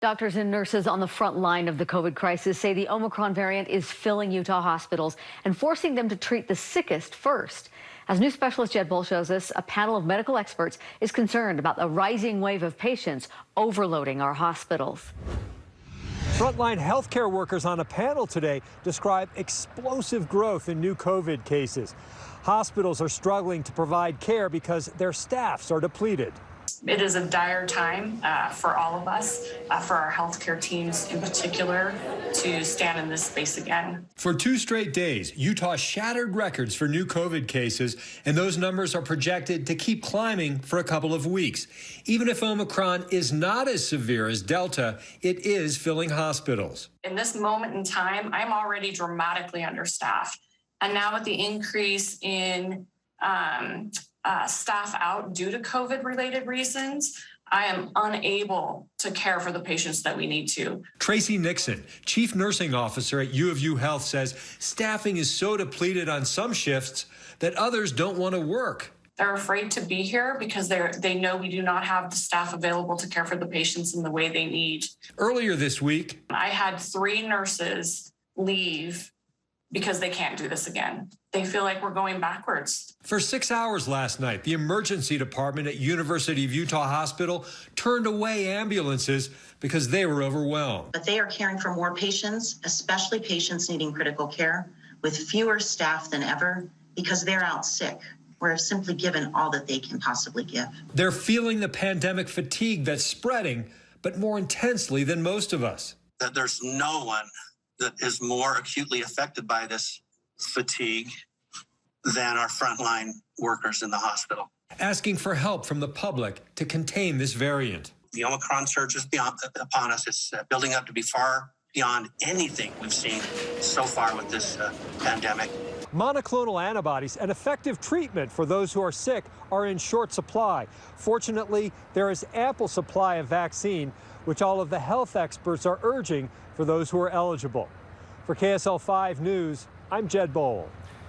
Doctors and nurses on the front line of the COVID crisis say the Omicron variant is filling Utah hospitals and forcing them to treat the sickest first. As news specialist Jed Bull shows us, a panel of medical experts is concerned about the rising wave of patients overloading our hospitals. Frontline healthcare workers on a panel today describe explosive growth in new COVID cases. Hospitals are struggling to provide care because their staffs are depleted. It is a dire time for all of us, for our healthcare teams in particular, to stand in this space again. For 2 straight days, Utah shattered records for new COVID cases, and those numbers are projected to keep climbing for a couple of weeks. Even if Omicron is not as severe as Delta, it is filling hospitals. In this moment in time, I'm already dramatically understaffed. And now with the increase in staff out due to COVID-related reasons, I am unable to care for the patients that we need to. Tracy Nixon, Chief Nursing Officer at U of U Health, says staffing is so depleted on some shifts that others don't want to work. They're afraid to be here because they know we do not have the staff available to care for the patients in the way they need. Earlier this week, I had 3 nurses leave because they can't do this again. They feel like we're going backwards. For 6 hours last night, the emergency department at University of Utah Hospital turned away ambulances because they were overwhelmed. But they are caring for more patients, especially patients needing critical care, with fewer staff than ever because they're out sick or have simply given all that they can possibly give. They're feeling the pandemic fatigue that's spreading, but more intensely than most of us. That there's no one that is more acutely affected by this fatigue than our frontline workers in the hospital. Asking for help from the public to contain this variant. The Omicron surge is upon us. It's building up to be far beyond anything we've seen so far with this pandemic. Monoclonal antibodies, an effective treatment for those who are sick, are in short supply. Fortunately, there is ample supply of vaccine, which all of the health experts are urging for those who are eligible. For KSL 5 News, I'm Jed Bull.